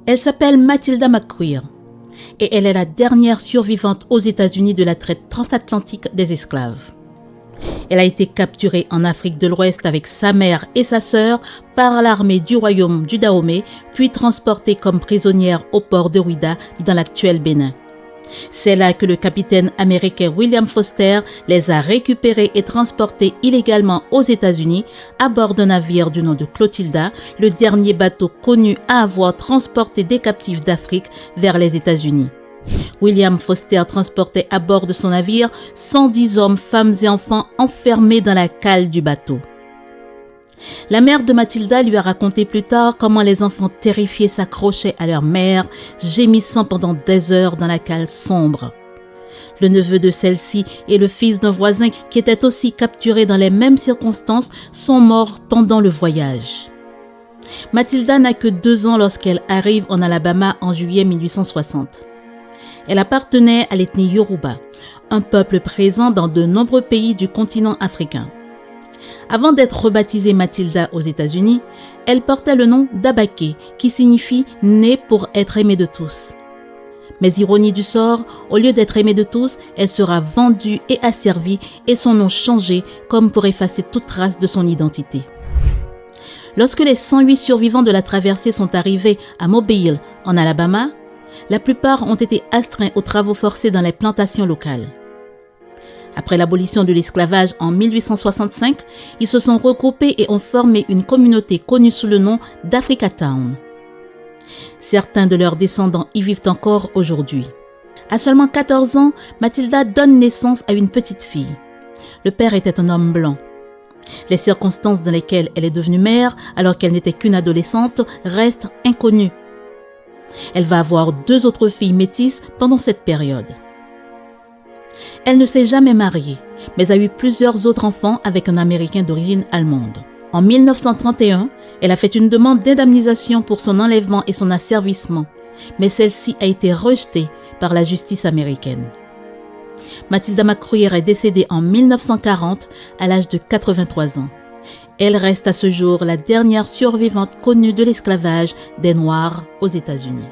Elle s'appelle Matilda McQueer et elle est la dernière survivante aux États-Unis de la traite transatlantique des esclaves. Elle a été capturée en Afrique de l'Ouest avec sa mère et sa sœur par l'armée du royaume du Dahomey, puis transportée comme prisonnière au port de Ouidah dans l'actuel Bénin. C'est là que le capitaine américain William Foster les a récupérés et transportés illégalement aux États-Unis à bord d'un navire du nom de Clotilda, le dernier bateau connu à avoir transporté des captifs d'Afrique vers les États-Unis. William Foster transportait à bord de son navire 110 hommes, femmes et enfants enfermés dans la cale du bateau. La mère de Matilda lui a raconté plus tard comment les enfants terrifiés s'accrochaient à leur mère, gémissant pendant des heures dans la cale sombre. Le neveu de celle-ci et le fils d'un voisin qui était aussi capturé dans les mêmes circonstances sont morts pendant le voyage. Matilda n'a que 2 ans lorsqu'elle arrive en Alabama en juillet 1860. Elle appartenait à l'ethnie Yoruba, un peuple présent dans de nombreux pays du continent africain. Avant d'être rebaptisée Matilda aux États-Unis, elle portait le nom d'Abaké, qui signifie « née pour être aimée de tous ». Mais ironie du sort, au lieu d'être aimée de tous, elle sera vendue et asservie et son nom changé comme pour effacer toute trace de son identité. Lorsque les 108 survivants de la traversée sont arrivés à Mobile, en Alabama, la plupart ont été astreints aux travaux forcés dans les plantations locales. Après l'abolition de l'esclavage en 1865, ils se sont regroupés et ont formé une communauté connue sous le nom d'Africatown. Certains de leurs descendants y vivent encore aujourd'hui. À seulement 14 ans, Matilda donne naissance à une petite fille. Le père était un homme blanc. Les circonstances dans lesquelles elle est devenue mère, alors qu'elle n'était qu'une adolescente, restent inconnues. Elle va avoir 2 autres filles métisses pendant cette période. Elle ne s'est jamais mariée, mais a eu plusieurs autres enfants avec un Américain d'origine allemande. En 1931, elle a fait une demande d'indemnisation pour son enlèvement et son asservissement, mais celle-ci a été rejetée par la justice américaine. Matilda McQueer est décédée en 1940 à l'âge de 83 ans. Elle reste à ce jour la dernière survivante connue de l'esclavage des Noirs aux États-Unis.